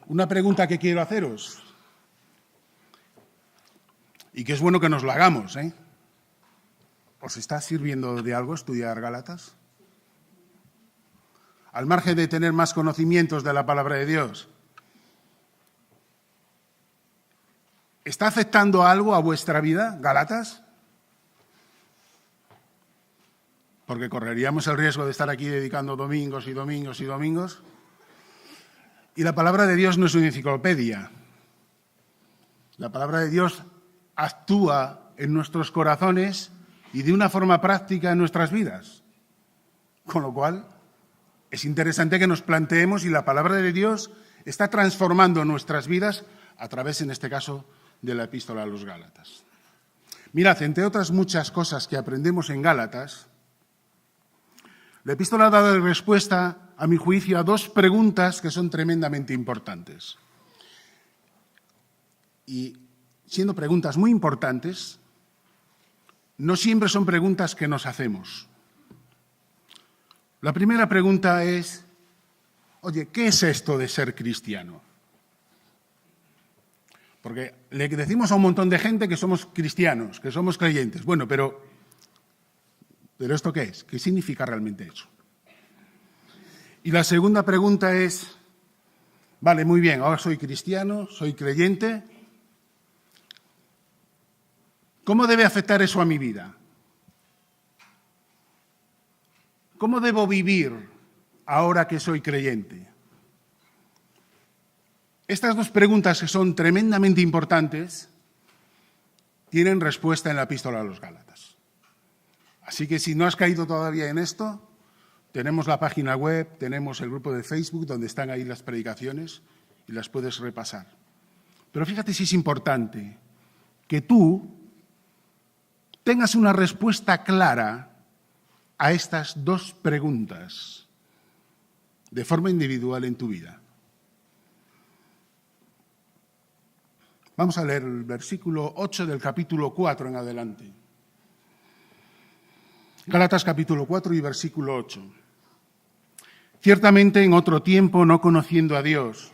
una pregunta que quiero haceros, y que es bueno que nos la hagamos, ¿eh? ¿Os está sirviendo de algo estudiar Gálatas? Al margen de tener más conocimientos de la palabra de Dios, ¿está afectando algo a vuestra vida, Gálatas? Porque correríamos el riesgo de estar aquí dedicando domingos y domingos y domingos. Y la palabra de Dios no es una enciclopedia. La palabra de Dios actúa en nuestros corazones y de una forma práctica en nuestras vidas. Con lo cual, es interesante que nos planteemos si la palabra de Dios está transformando nuestras vidas a través, en este caso, de la epístola a los Gálatas. Mirad, entre otras muchas cosas que aprendemos en Gálatas, la epístola ha dado respuesta, a mi juicio, a dos preguntas que son tremendamente importantes. Y siendo preguntas muy importantes, no siempre son preguntas que nos hacemos. La primera pregunta es, oye, ¿qué es esto de ser cristiano? Porque le decimos a un montón de gente que somos cristianos, que somos creyentes. Bueno, pero ¿esto qué es? ¿Qué significa realmente eso? Y la segunda pregunta es, vale, muy bien, ahora soy cristiano, soy creyente. ¿Cómo debe afectar eso a mi vida? ¿Cómo debo vivir ahora que soy creyente? Estas dos preguntas, que son tremendamente importantes, tienen respuesta en la epístola a los Gálatas. Así que si no has caído todavía en esto, tenemos la página web, tenemos el grupo de Facebook donde están ahí las predicaciones y las puedes repasar. Pero fíjate si es importante que tú tengas una respuesta clara a estas dos preguntas de forma individual en tu vida. Vamos a leer el versículo 8 del capítulo 4 en adelante. Gálatas capítulo 4 y versículo 8. Ciertamente en otro tiempo, no conociendo a Dios,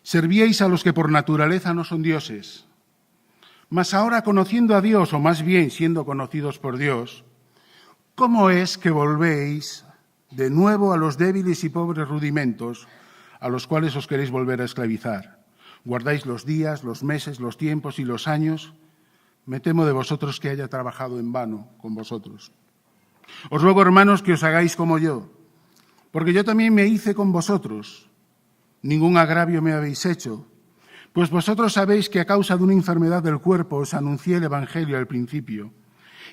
servíais a los que por naturaleza no son dioses. Mas ahora conociendo a Dios, o más bien siendo conocidos por Dios, ¿cómo es que volvéis de nuevo a los débiles y pobres rudimentos a los cuales os queréis volver a esclavizar? Guardáis los días, los meses, los tiempos y los años. Me temo de vosotros que haya trabajado en vano con vosotros. Os ruego, hermanos, que os hagáis como yo, porque yo también me hice con vosotros. Ningún agravio me habéis hecho, pues vosotros sabéis que a causa de una enfermedad del cuerpo os anuncié el Evangelio al principio,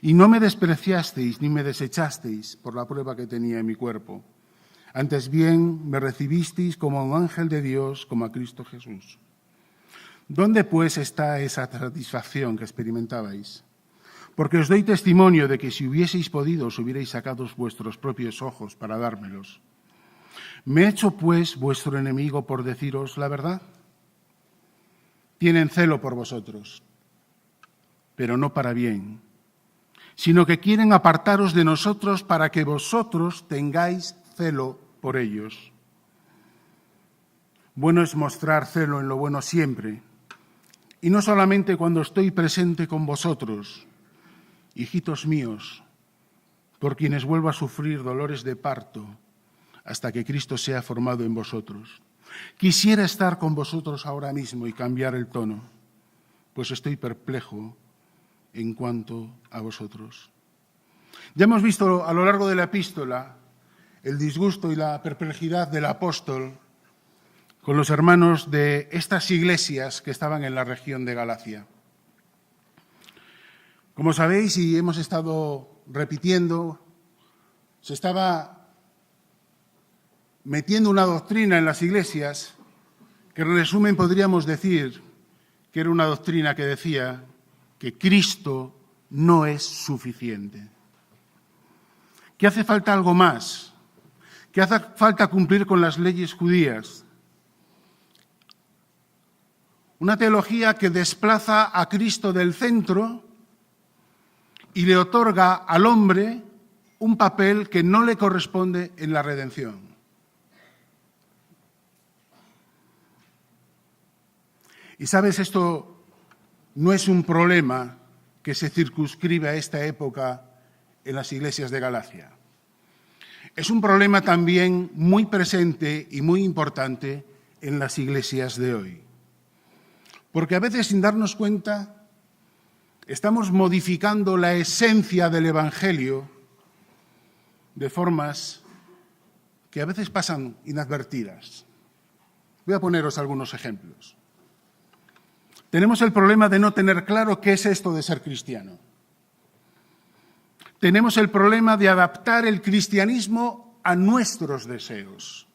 y no me despreciasteis ni me desechasteis por la prueba que tenía en mi cuerpo. Antes bien, me recibisteis como a un ángel de Dios, como a Cristo Jesús. ¿Dónde, pues, está esa satisfacción que experimentabais? Porque os doy testimonio de que si hubieseis podido, os hubierais sacado vuestros propios ojos para dármelos. ¿Me he hecho, pues, vuestro enemigo por deciros la verdad? Tienen celo por vosotros, pero no para bien, sino que quieren apartaros de nosotros para que vosotros tengáis celo por ellos. Bueno es mostrar celo en lo bueno siempre, y no solamente cuando estoy presente con vosotros, hijitos míos, por quienes vuelvo a sufrir dolores de parto hasta que Cristo sea formado en vosotros. Quisiera estar con vosotros ahora mismo y cambiar el tono, pues estoy perplejo en cuanto a vosotros. Ya hemos visto a lo largo de la epístola el disgusto y la perplejidad del apóstol con los hermanos de estas iglesias que estaban en la región de Galacia. Como sabéis y hemos estado repitiendo, se estaba metiendo una doctrina en las iglesias que, en resumen, podríamos decir que era una doctrina que decía que Cristo no es suficiente, que hace falta algo más, que hace falta cumplir con las leyes judías. Una teología que desplaza a Cristo del centro y le otorga al hombre un papel que no le corresponde en la redención. Y sabes, esto no es un problema que se circunscribe a esta época en las iglesias de Galacia. Es un problema también muy presente y muy importante en las iglesias de hoy. Porque a veces, sin darnos cuenta, estamos modificando la esencia del Evangelio de formas que a veces pasan inadvertidas. Voy a poneros algunos ejemplos. Tenemos el problema de no tener claro qué es esto de ser cristiano. Tenemos el problema de adaptar el cristianismo a nuestros deseos.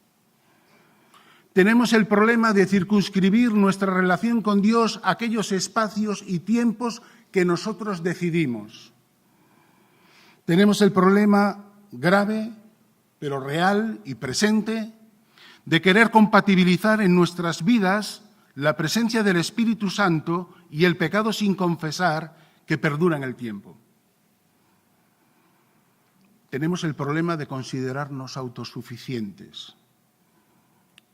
Tenemos el problema de circunscribir nuestra relación con Dios a aquellos espacios y tiempos que nosotros decidimos. Tenemos el problema grave, pero real y presente, de querer compatibilizar en nuestras vidas la presencia del Espíritu Santo y el pecado sin confesar que perdura en el tiempo. Tenemos el problema de considerarnos autosuficientes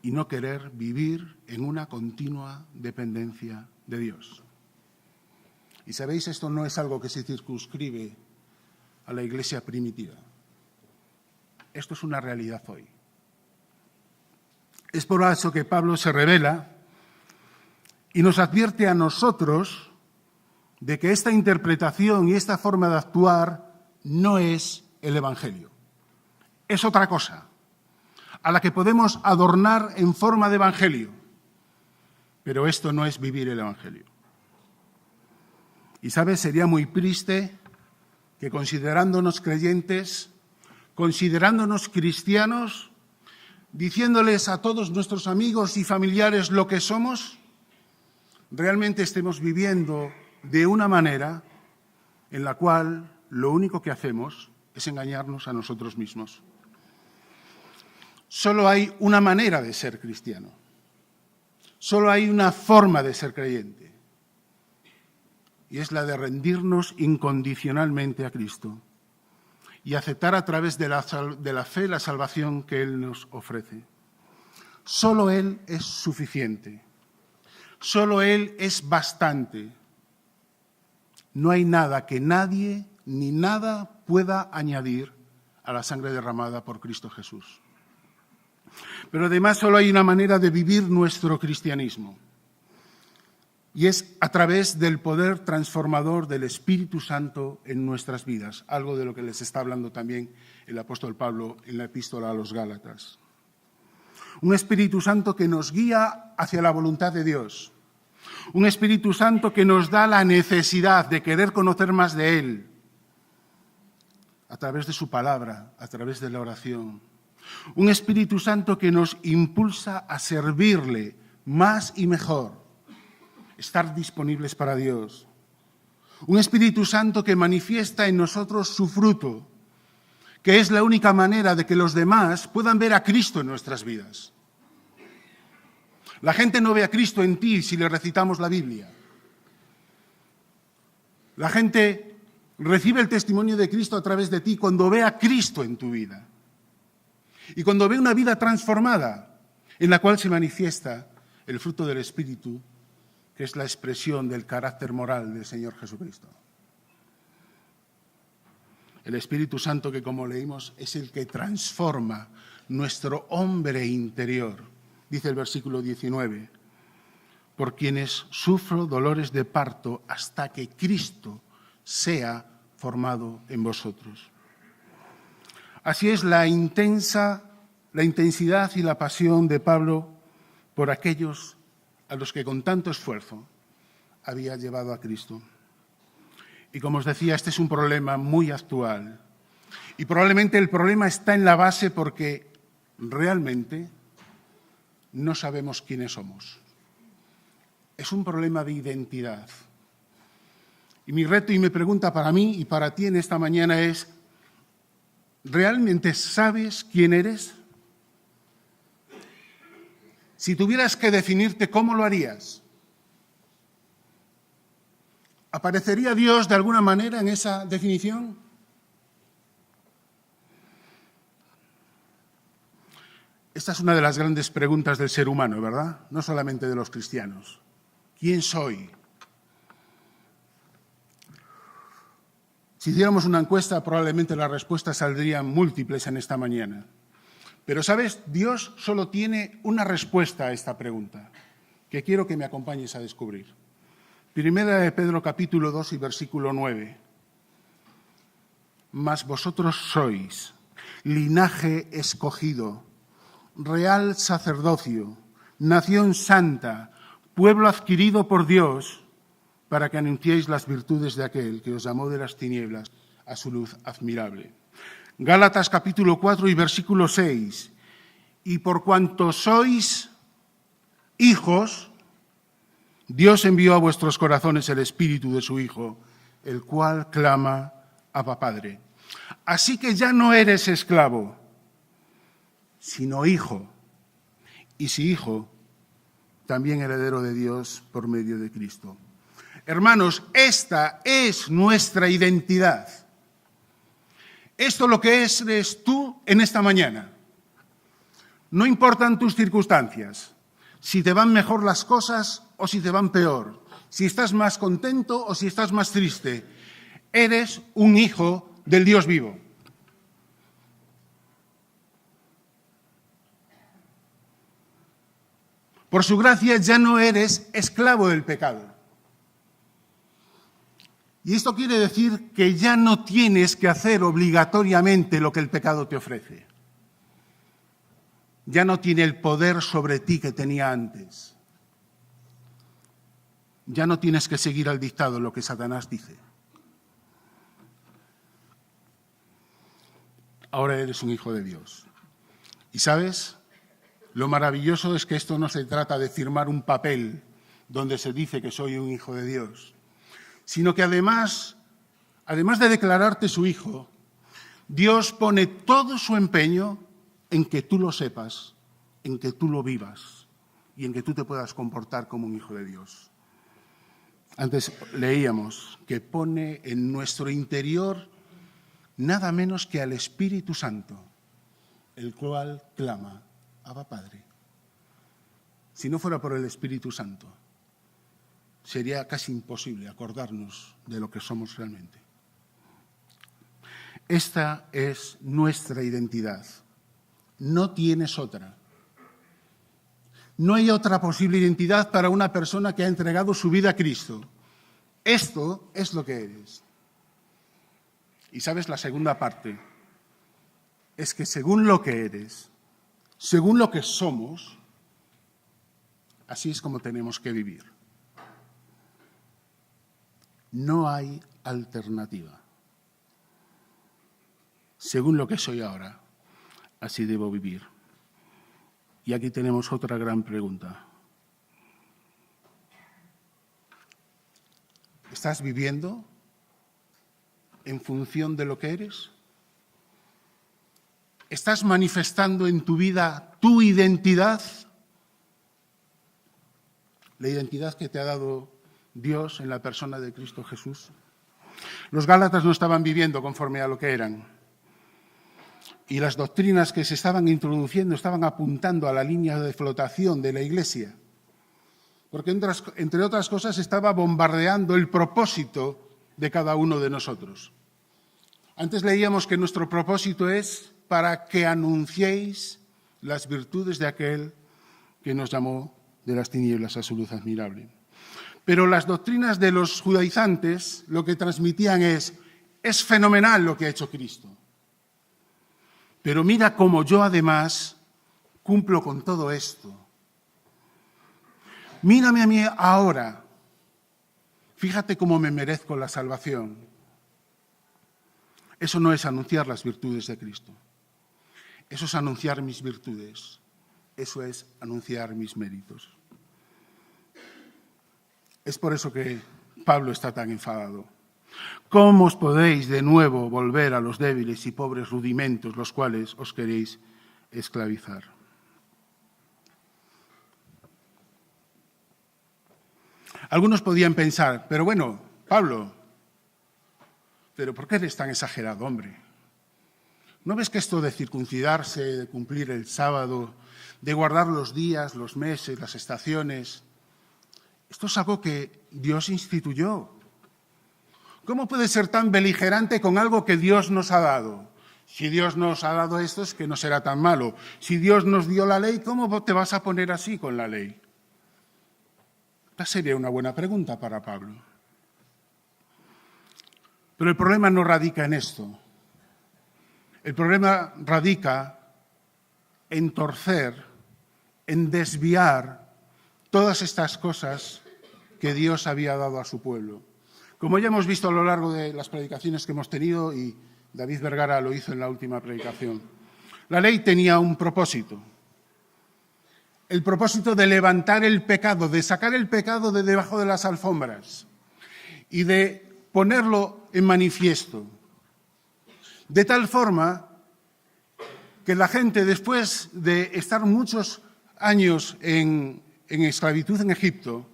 y no querer vivir en una continua dependencia de Dios. Y sabéis, esto no es algo que se circunscribe a la iglesia primitiva. Esto es una realidad hoy. Es por eso que Pablo se revela y nos advierte a nosotros de que esta interpretación y esta forma de actuar no es el Evangelio. Es otra cosa, a la que podemos adornar en forma de Evangelio, pero esto no es vivir el Evangelio. Y sabes, sería muy triste que considerándonos creyentes, considerándonos cristianos, diciéndoles a todos nuestros amigos y familiares lo que somos, realmente estemos viviendo de una manera en la cual lo único que hacemos es engañarnos a nosotros mismos. Solo hay una manera de ser cristiano. Solo hay una forma de ser creyente. Y es la de rendirnos incondicionalmente a Cristo y aceptar a través de la fe la salvación que Él nos ofrece. Solo Él es suficiente. Solo Él es bastante. No hay nada que nadie ni nada pueda añadir a la sangre derramada por Cristo Jesús. Pero además solo hay una manera de vivir nuestro cristianismo, y es a través del poder transformador del Espíritu Santo en nuestras vidas, algo de lo que les está hablando también el apóstol Pablo en la epístola a los Gálatas. Un Espíritu Santo que nos guía hacia la voluntad de Dios, un Espíritu Santo que nos da la necesidad de querer conocer más de Él, a través de su palabra, a través de la oración. Un Espíritu Santo que nos impulsa a servirle más y mejor, estar disponibles para Dios. Un Espíritu Santo que manifiesta en nosotros su fruto, que es la única manera de que los demás puedan ver a Cristo en nuestras vidas. La gente no ve a Cristo en ti si le recitamos la Biblia. La gente recibe el testimonio de Cristo a través de ti cuando ve a Cristo en tu vida. Y cuando ve una vida transformada, en la cual se manifiesta el fruto del Espíritu, que es la expresión del carácter moral del Señor Jesucristo. El Espíritu Santo que, como leímos, es el que transforma nuestro hombre interior. Dice el versículo 19, por quienes sufro dolores de parto hasta que Cristo sea formado en vosotros. Así es la intensidad y la pasión de Pablo por aquellos a los que con tanto esfuerzo había llevado a Cristo. Y como os decía, este es un problema muy actual. Y probablemente el problema está en la base porque realmente no sabemos quiénes somos. Es un problema de identidad. Y mi reto y mi pregunta para mí y para ti en esta mañana es, ¿realmente sabes quién eres? Si tuvieras que definirte, ¿cómo lo harías? ¿Aparecería Dios de alguna manera en esa definición? Esta es una de las grandes preguntas del ser humano, ¿verdad? No solamente de los cristianos. ¿Quién soy? Si hiciéramos una encuesta, probablemente las respuestas saldrían múltiples en esta mañana. Pero, ¿sabes? Dios solo tiene una respuesta a esta pregunta, que quiero que me acompañes a descubrir. Primera de Pedro, capítulo 2 y versículo 9. Mas vosotros sois linaje escogido, real sacerdocio, nación santa, pueblo adquirido por Dios, para que anunciéis las virtudes de aquel que os llamó de las tinieblas a su luz admirable. Gálatas capítulo 4 y versículo 6. Y por cuanto sois hijos, Dios envió a vuestros corazones el Espíritu de su Hijo, el cual clama, Abba Padre. Así que ya no eres esclavo, sino hijo. Y si hijo, también heredero de Dios por medio de Cristo. Hermanos, esta es nuestra identidad. Esto es lo que eres tú en esta mañana. No importan tus circunstancias, si te van mejor las cosas o si te van peor, si estás más contento o si estás más triste. Eres un hijo del Dios vivo. Por su gracia ya no eres esclavo del pecado. Y esto quiere decir que ya no tienes que hacer obligatoriamente lo que el pecado te ofrece. Ya no tiene el poder sobre ti que tenía antes. Ya no tienes que seguir al dictado lo que Satanás dice. Ahora eres un hijo de Dios. ¿Y sabes? Lo maravilloso es que esto no se trata de firmar un papel donde se dice que soy un hijo de Dios, sino que además de declararte su hijo, Dios pone todo su empeño en que tú lo sepas, en que tú lo vivas y en que tú te puedas comportar como un hijo de Dios. Antes leíamos que pone en nuestro interior nada menos que al Espíritu Santo, el cual clama, Abba Padre. Si no fuera por el Espíritu Santo, sería casi imposible acordarnos de lo que somos realmente. Esta es nuestra identidad. No tienes otra. No hay otra posible identidad para una persona que ha entregado su vida a Cristo. Esto es lo que eres. Y sabes, la segunda parte es que según lo que eres, según lo que somos, así es como tenemos que vivir. No hay alternativa. Según lo que soy ahora, así debo vivir. Y aquí tenemos otra gran pregunta. ¿Estás viviendo en función de lo que eres? ¿Estás manifestando en tu vida tu identidad? La identidad que te ha dado Dios en la persona de Cristo Jesús. Los gálatas no estaban viviendo conforme a lo que eran. Y las doctrinas que se estaban introduciendo estaban apuntando a la línea de flotación de la Iglesia. Porque, entre otras cosas, estaba bombardeando el propósito de cada uno de nosotros. Antes leíamos que nuestro propósito es para que anunciéis las virtudes de aquel que nos llamó de las tinieblas a su luz admirable. Pero las doctrinas de los judaizantes lo que transmitían es fenomenal lo que ha hecho Cristo. Pero mira cómo yo además cumplo con todo esto. Mírame a mí ahora. Fíjate cómo me merezco la salvación. Eso no es anunciar las virtudes de Cristo. Eso es anunciar mis virtudes. Eso es anunciar mis méritos. Es por eso que Pablo está tan enfadado. ¿Cómo os podéis de nuevo volver a los débiles y pobres rudimentos, los cuales os queréis esclavizar? Algunos podían pensar, pero bueno, Pablo, ¿pero por qué eres tan exagerado, hombre? ¿No ves que esto de circuncidarse, de cumplir el sábado, de guardar los días, los meses, las estaciones, Esto es algo que Dios instituyó. ¿Cómo puede ser tan beligerante con algo que Dios nos ha dado? Si Dios nos ha dado esto, es que no será tan malo. Si Dios nos dio la ley, ¿cómo te vas a poner así con la ley? Esta sería una buena pregunta para Pablo. Pero el problema no radica en esto. El problema radica en torcer, en desviar todas estas cosas que Dios había dado a su pueblo. Como ya hemos visto a lo largo de las predicaciones que hemos tenido, y David Vergara lo hizo en la última predicación, la ley tenía un propósito. El propósito de levantar el pecado, de sacar el pecado de debajo de las alfombras y de ponerlo en manifiesto. De tal forma que la gente, después de estar muchos años en esclavitud en Egipto,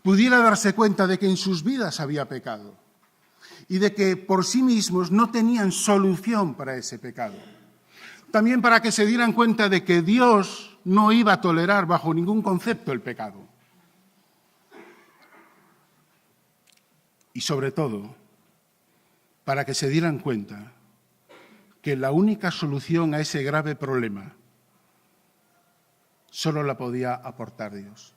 pudiera darse cuenta de que en sus vidas había pecado y de que por sí mismos no tenían solución para ese pecado. También para que se dieran cuenta de que Dios no iba a tolerar bajo ningún concepto el pecado. Y sobre todo, para que se dieran cuenta que la única solución a ese grave problema solo la podía aportar Dios.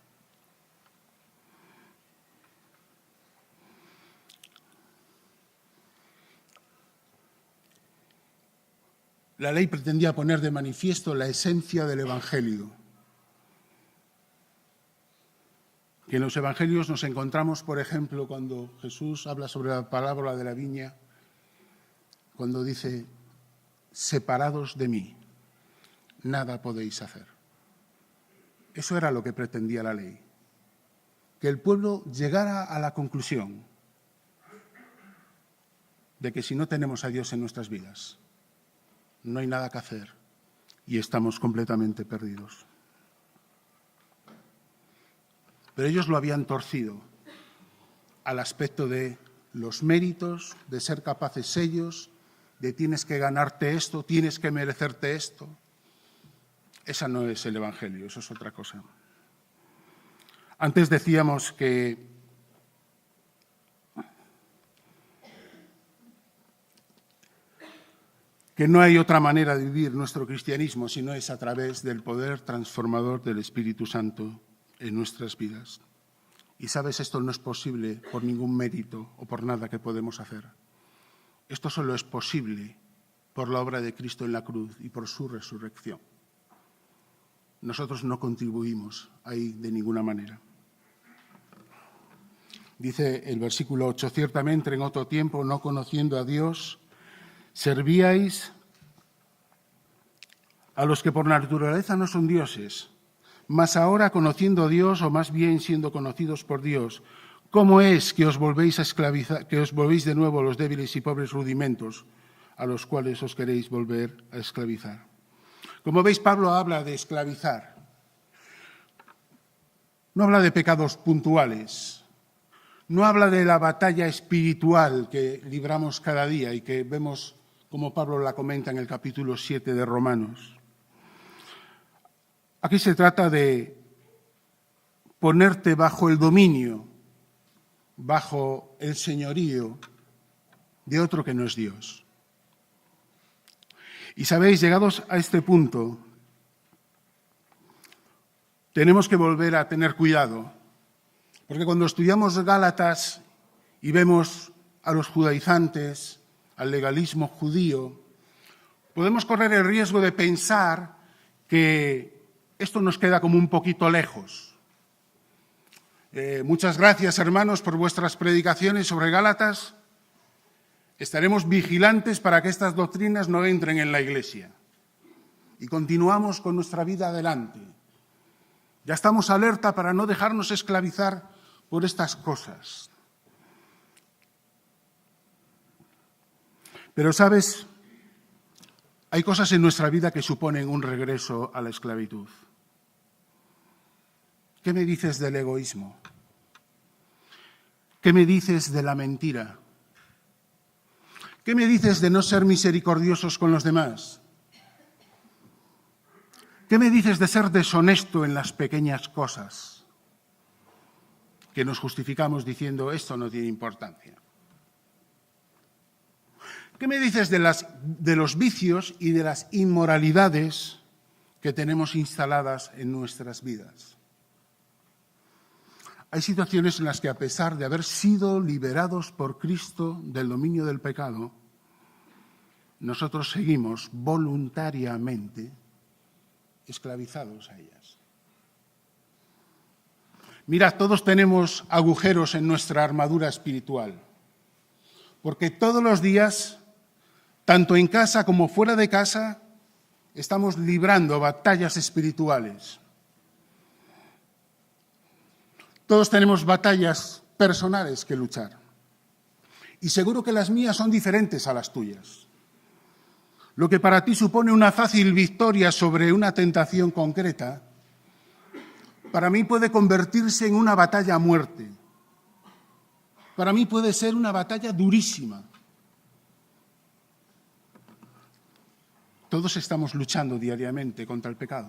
La ley pretendía poner de manifiesto la esencia del Evangelio. Que en los Evangelios nos encontramos, por ejemplo, cuando Jesús habla sobre la parábola de la viña, cuando dice, separados de mí, nada podéis hacer. Eso era lo que pretendía la ley. Que el pueblo llegara a la conclusión de que si no tenemos a Dios en nuestras vidas, no hay nada que hacer y estamos completamente perdidos. Pero ellos lo habían torcido al aspecto de los méritos, de ser capaces ellos, de tienes que ganarte esto, tienes que merecerte esto. Esa no es el Evangelio, eso es otra cosa. Antes decíamos que no hay otra manera de vivir nuestro cristianismo si no es a través del poder transformador del Espíritu Santo en nuestras vidas. Y sabes, esto no es posible por ningún mérito o por nada que podemos hacer. Esto solo es posible por la obra de Cristo en la cruz y por su resurrección. Nosotros no contribuimos ahí de ninguna manera. Dice el versículo 8, ciertamente en otro tiempo, no conociendo a Dios, servíais a los que por naturaleza no son dioses, mas ahora conociendo a Dios, o más bien siendo conocidos por Dios, ¿cómo es que os volvéis a esclavizar, que os volvéis de nuevo a los débiles y pobres rudimentos a los cuales os queréis volver a esclavizar? Como veis, Pablo habla de esclavizar. No habla de pecados puntuales. No habla de la batalla espiritual que libramos cada día y que vemos como Pablo la comenta en el capítulo 7 de Romanos. Aquí se trata de ponerte bajo el dominio, bajo el señorío de otro que no es Dios. Y sabéis, llegados a este punto, tenemos que volver a tener cuidado, porque cuando estudiamos Gálatas y vemos a los judaizantes, al legalismo judío, podemos correr el riesgo de pensar que esto nos queda como un poquito lejos. Muchas gracias, hermanos, por vuestras predicaciones sobre Gálatas. Estaremos vigilantes para que estas doctrinas no entren en la Iglesia. Y continuamos con nuestra vida adelante. Ya estamos alerta para no dejarnos esclavizar por estas cosas. Pero, ¿sabes? Hay cosas en nuestra vida que suponen un regreso a la esclavitud. ¿Qué me dices del egoísmo? ¿Qué me dices de la mentira? ¿Qué me dices de no ser misericordiosos con los demás? ¿Qué me dices de ser deshonesto en las pequeñas cosas? que nos justificamos diciendo esto no tiene importancia. ¿Qué me dices de los vicios y de las inmoralidades que tenemos instaladas en nuestras vidas? Hay situaciones en las que, a pesar de haber sido liberados por Cristo del dominio del pecado, nosotros seguimos voluntariamente esclavizados a ellas. Mirad, todos tenemos agujeros en nuestra armadura espiritual, porque todos los días, tanto en casa como fuera de casa, estamos librando batallas espirituales. Todos tenemos batallas personales que luchar. Y seguro que las mías son diferentes a las tuyas. Lo que para ti supone una fácil victoria sobre una tentación concreta, para mí puede convertirse en una batalla a muerte. Para mí puede ser una batalla durísima. Todos estamos luchando diariamente contra el pecado.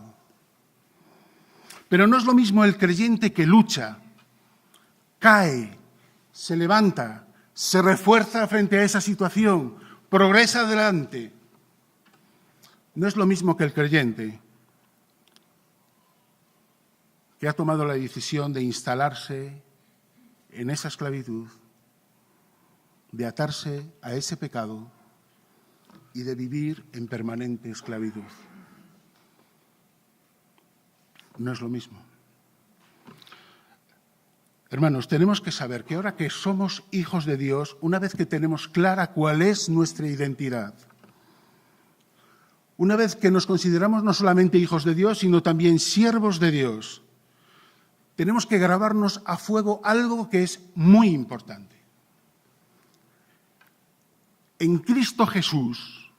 Pero no es lo mismo el creyente que lucha, cae, se levanta, se refuerza frente a esa situación, progresa adelante. No es lo mismo que el creyente que ha tomado la decisión de instalarse en esa esclavitud, de atarse a ese pecado y de vivir en permanente esclavitud. No es lo mismo. Hermanos, tenemos que saber que ahora que somos hijos de Dios, una vez que tenemos clara cuál es nuestra identidad, una vez que nos consideramos no solamente hijos de Dios, sino también siervos de Dios, tenemos que grabarnos a fuego algo que es muy importante. En Cristo Jesús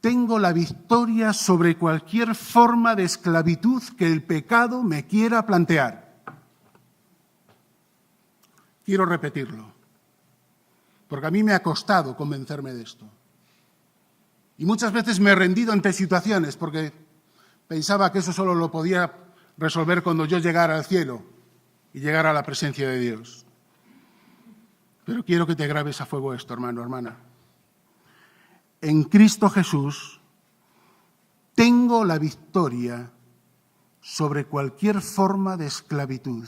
tengo la victoria sobre cualquier forma de esclavitud que el pecado me quiera plantear. Quiero repetirlo, porque a mí me ha costado convencerme de esto. Y muchas veces me he rendido ante situaciones porque pensaba que eso solo lo podía resolver cuando yo llegara al cielo y llegara a la presencia de Dios. Pero quiero que te grabes a fuego esto, hermano, hermana. En Cristo Jesús tengo la victoria sobre cualquier forma de esclavitud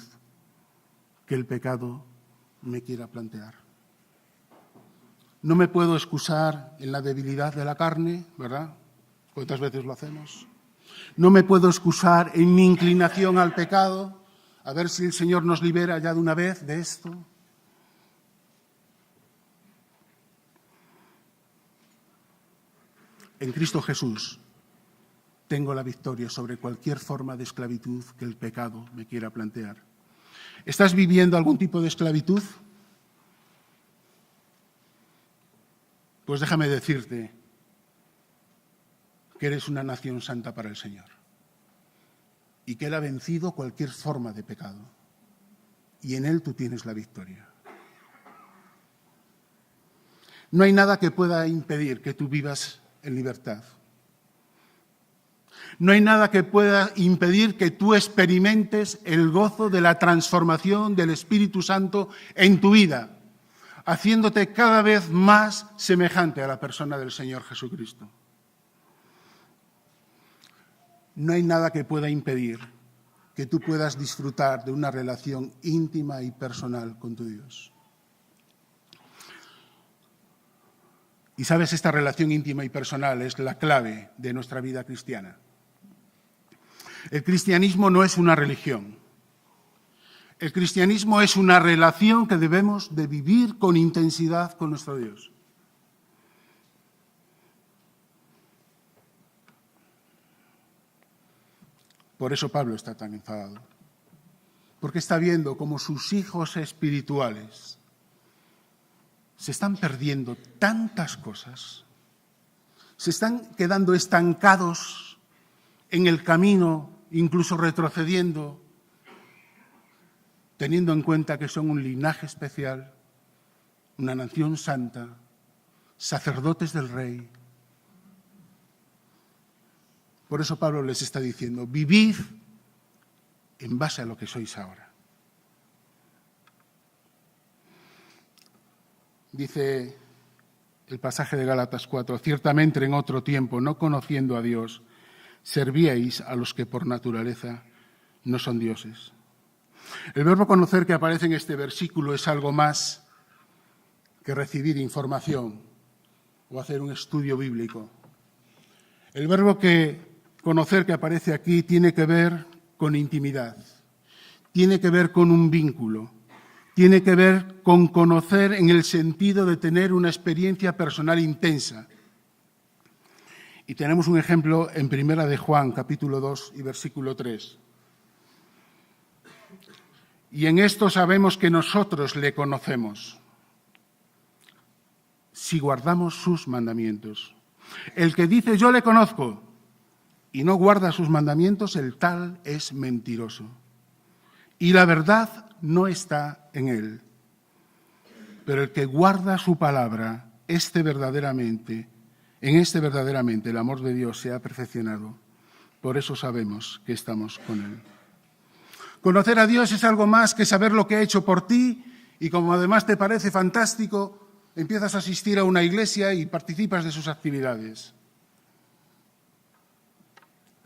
que el pecado me quiera plantear. No me puedo excusar en la debilidad de la carne, ¿verdad? ¿Cuántas veces lo hacemos? No me puedo excusar en mi inclinación al pecado, a ver si el Señor nos libera ya de una vez de esto. En Cristo Jesús tengo la victoria sobre cualquier forma de esclavitud que el pecado me quiera plantear. ¿Estás viviendo algún tipo de esclavitud? Pues déjame decirte que eres una nación santa para el Señor y que Él ha vencido cualquier forma de pecado y en Él tú tienes la victoria. No hay nada que pueda impedir que tú vivas en libertad. No hay nada que pueda impedir que tú experimentes el gozo de la transformación del Espíritu Santo en tu vida, haciéndote cada vez más semejante a la persona del Señor Jesucristo. No hay nada que pueda impedir que tú puedas disfrutar de una relación íntima y personal con tu Dios. Y sabes, esta relación íntima y personal es la clave de nuestra vida cristiana. El cristianismo no es una religión. El cristianismo es una relación que debemos de vivir con intensidad con nuestro Dios. Por eso Pablo está tan enfadado. Porque está viendo cómo sus hijos espirituales se están perdiendo tantas cosas, se están quedando estancados en el camino, incluso retrocediendo, teniendo en cuenta que son un linaje especial, una nación santa, sacerdotes del Rey. Por eso Pablo les está diciendo, vivid en base a lo que sois ahora. Dice el pasaje de Gálatas 4, ciertamente en otro tiempo, no conociendo a Dios, servíais a los que por naturaleza no son dioses. El verbo conocer que aparece en este versículo es algo más que recibir información o hacer un estudio bíblico. El verbo conocer que aparece aquí tiene que ver con intimidad, tiene que ver con un vínculo, tiene que ver con conocer en el sentido de tener una experiencia personal intensa. Y tenemos un ejemplo en Primera de Juan, capítulo 2 y versículo 3. Y en esto sabemos que nosotros le conocemos, si guardamos sus mandamientos. El que dice yo le conozco y no guarda sus mandamientos, el tal es mentiroso. Y la verdad no está en él. Pero el que guarda su palabra, en este verdaderamente el amor de Dios se ha perfeccionado. Por eso sabemos que estamos con él. Conocer a Dios es algo más que saber lo que ha hecho por ti y como además te parece fantástico, empiezas a asistir a una iglesia y participas de sus actividades.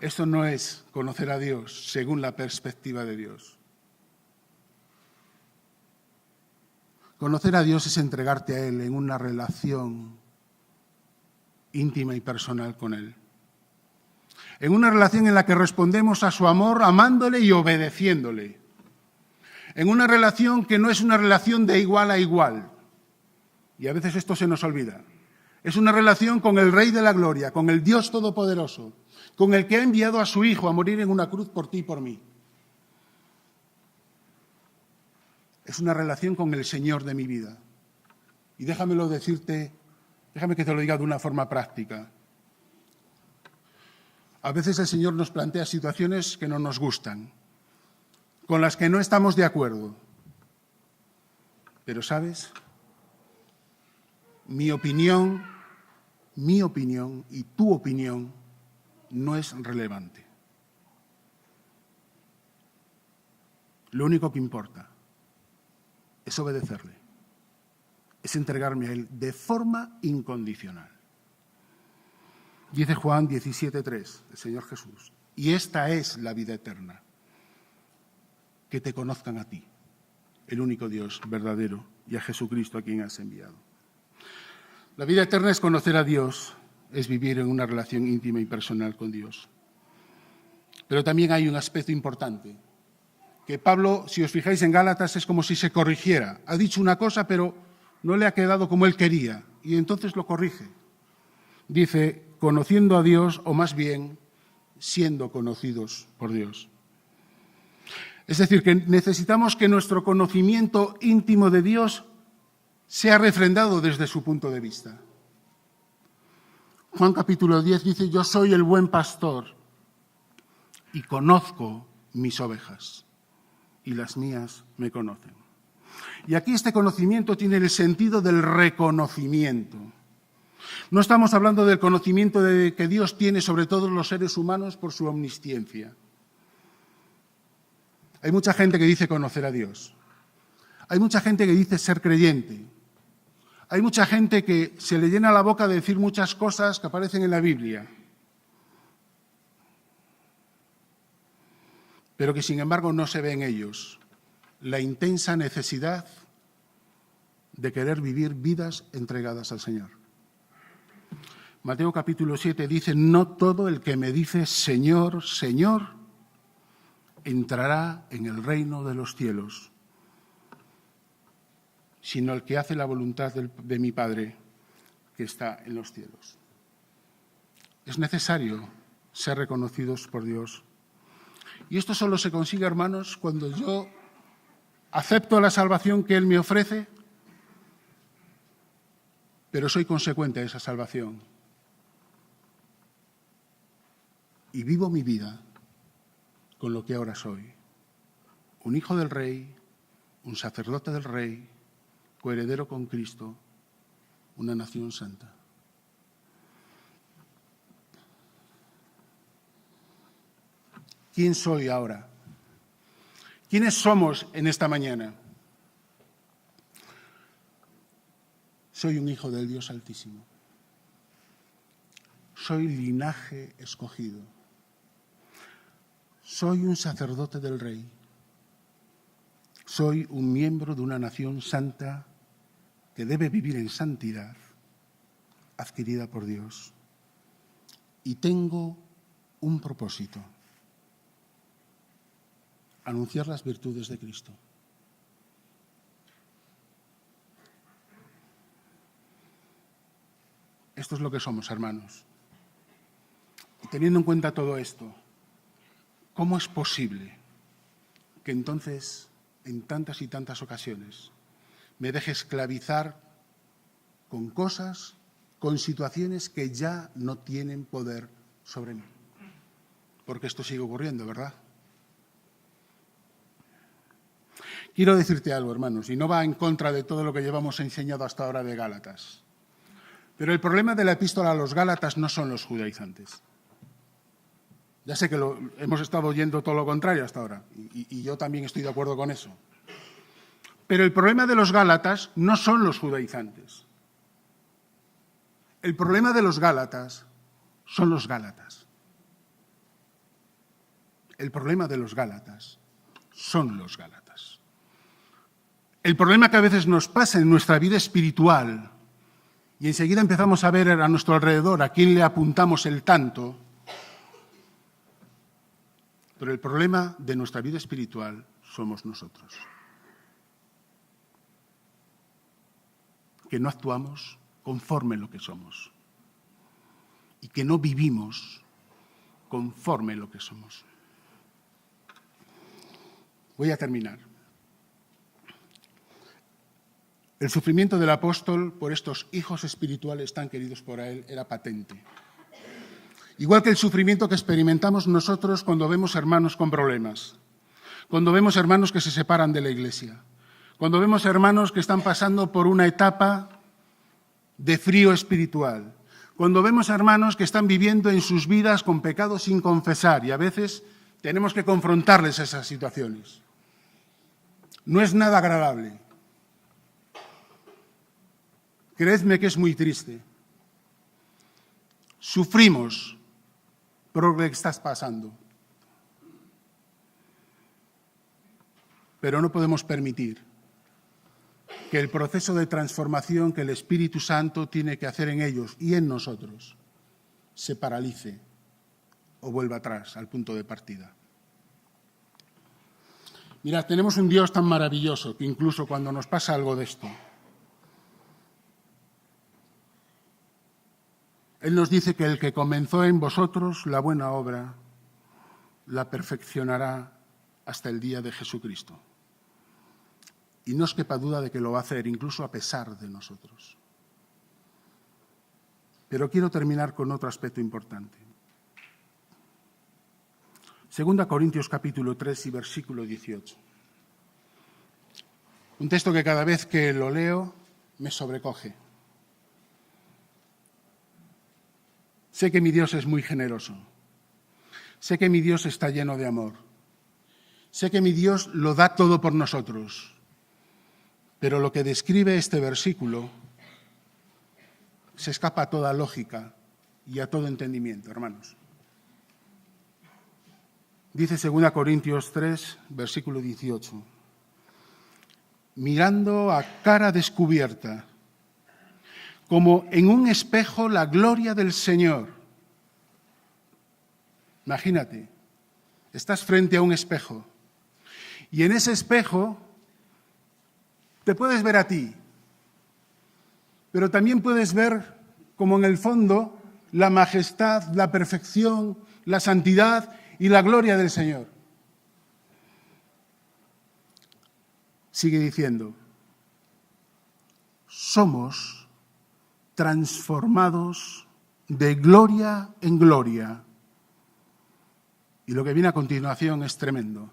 Esto no es conocer a Dios según la perspectiva de Dios. Conocer a Dios es entregarte a Él en una relación íntima y personal con Él. En una relación en la que respondemos a su amor amándole y obedeciéndole. En una relación que no es una relación de igual a igual. Y a veces esto se nos olvida. Es una relación con el Rey de la Gloria, con el Dios Todopoderoso, con el que ha enviado a su Hijo a morir en una cruz por ti y por mí. Es una relación con el Señor de mi vida. Y déjame que te lo diga de una forma práctica. A veces el Señor nos plantea situaciones que no nos gustan, con las que no estamos de acuerdo. Pero, ¿sabes? Mi opinión y tu opinión no es relevante. Lo único que importa es obedecerle, es entregarme a Él de forma incondicional. Dice Juan 17:3, el Señor Jesús, y esta es la vida eterna, que te conozcan a ti, el único Dios verdadero, y a Jesucristo a quien has enviado. La vida eterna es conocer a Dios, es vivir en una relación íntima y personal con Dios. Pero también hay un aspecto importante, que Pablo, si os fijáis en Gálatas, es como si se corrigiera. Ha dicho una cosa, pero no le ha quedado como él quería, y entonces lo corrige. Dice, conociendo a Dios, o más bien, siendo conocidos por Dios. Es decir, que necesitamos que nuestro conocimiento íntimo de Dios sea refrendado desde su punto de vista. Juan capítulo 10 dice, yo soy el buen pastor y conozco mis ovejas y las mías me conocen. Y aquí este conocimiento tiene el sentido del reconocimiento. No estamos hablando del conocimiento que Dios tiene sobre todos los seres humanos por su omnisciencia. Hay mucha gente que dice conocer a Dios. Hay mucha gente que dice ser creyente. Hay mucha gente que se le llena la boca de decir muchas cosas que aparecen en la Biblia, pero que sin embargo no se ve en ellos la intensa necesidad de querer vivir vidas entregadas al Señor. Mateo capítulo 7 dice, no todo el que me dice Señor, Señor, entrará en el reino de los cielos, sino el que hace la voluntad de mi Padre que está en los cielos. Es necesario ser reconocidos por Dios. Y esto solo se consigue, hermanos, cuando yo acepto la salvación que Él me ofrece, pero soy consecuente de esa salvación. Y vivo mi vida con lo que ahora soy. Un hijo del Rey, un sacerdote del Rey, coheredero con Cristo, una nación santa. ¿Quién soy ahora? ¿Quiénes somos en esta mañana? soy un hijo del Dios Altísimo. Soy linaje escogido. Soy un sacerdote del Rey. Soy un miembro de una nación santa que debe vivir en santidad, adquirida por Dios. Y tengo un propósito: anunciar las virtudes de Cristo. Esto es lo que somos, hermanos. Y teniendo en cuenta todo esto, ¿cómo es posible que entonces, en tantas y tantas ocasiones, me deje esclavizar con cosas, con situaciones que ya no tienen poder sobre mí? Porque esto sigue ocurriendo, ¿verdad? Quiero decirte algo, hermanos, y no va en contra de todo lo que llevamos enseñado hasta ahora de Gálatas. Pero el problema de la epístola a los Gálatas no son los judaizantes. Ya sé que hemos estado oyendo todo lo contrario hasta ahora, y yo también estoy de acuerdo con eso. Pero el problema de los Gálatas no son los judaizantes. El problema de los Gálatas son los Gálatas. El problema de los Gálatas son los Gálatas. El problema que a veces nos pasa en nuestra vida espiritual, y enseguida empezamos a ver a nuestro alrededor a quién le apuntamos el tanto, pero el problema de nuestra vida espiritual somos nosotros. Que no actuamos conforme lo que somos y que no vivimos conforme lo que somos. Voy a terminar. El sufrimiento del apóstol por estos hijos espirituales tan queridos por él era patente. Igual que el sufrimiento que experimentamos nosotros cuando vemos hermanos con problemas, cuando vemos hermanos que se separan de la Iglesia, cuando vemos hermanos que están pasando por una etapa de frío espiritual, cuando vemos hermanos que están viviendo en sus vidas con pecados sin confesar y a veces tenemos que confrontarles esas situaciones. No es nada agradable. Creedme que es muy triste. Sufrimos por lo que estás pasando. Pero no podemos permitir que el proceso de transformación que el Espíritu Santo tiene que hacer en ellos y en nosotros se paralice o vuelva atrás al punto de partida. Mirad, tenemos un Dios tan maravilloso que incluso cuando nos pasa algo de esto, Él nos dice que el que comenzó en vosotros la buena obra la perfeccionará hasta el día de Jesucristo. Y no os quepa duda de que lo va a hacer, incluso a pesar de nosotros. Pero quiero terminar con otro aspecto importante. 2 Corintios capítulo 3 y versículo 18. Un texto que cada vez que lo leo me sobrecoge. Sé que mi Dios es muy generoso. Sé que mi Dios está lleno de amor. Sé que mi Dios lo da todo por nosotros. Pero lo que describe este versículo se escapa a toda lógica y a todo entendimiento, hermanos. Dice 2 Corintios 3, versículo 18. Mirando a cara descubierta, como en un espejo, la gloria del Señor. Imagínate, estás frente a un espejo y en ese espejo te puedes ver a ti, pero también puedes ver como en el fondo la majestad, la perfección, la santidad y la gloria del Señor. Sigue diciendo, somos transformados de gloria en gloria. Y lo que viene a continuación es tremendo.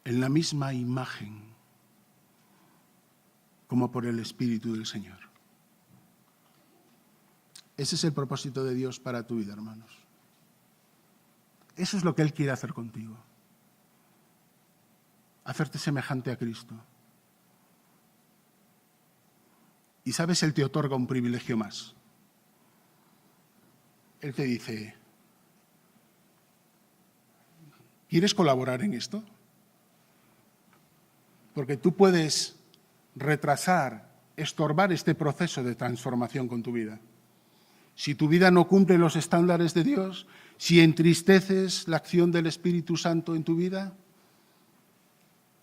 En la misma imagen, como por el Espíritu del Señor. Ese es el propósito de Dios para tu vida, hermanos. Eso es lo que Él quiere hacer contigo. Hacerte semejante a Cristo. Y ¿sabes? Él te otorga un privilegio más. Él te dice, ¿quieres colaborar en esto? Porque tú puedes retrasar, estorbar este proceso de transformación con tu vida. Si tu vida no cumple los estándares de Dios, si entristeces la acción del Espíritu Santo en tu vida,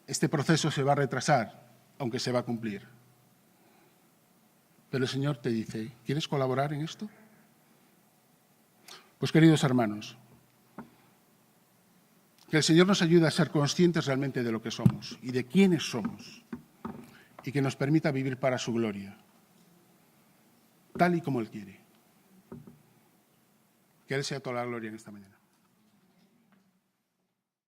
este proceso se va a retrasar, aunque se va a cumplir. Pero el Señor te dice, ¿quieres colaborar en esto? Pues queridos hermanos, que el Señor nos ayude a ser conscientes realmente de lo que somos y de quiénes somos y que nos permita vivir para su gloria, tal y como Él quiere. Que Él sea toda la gloria en esta mañana.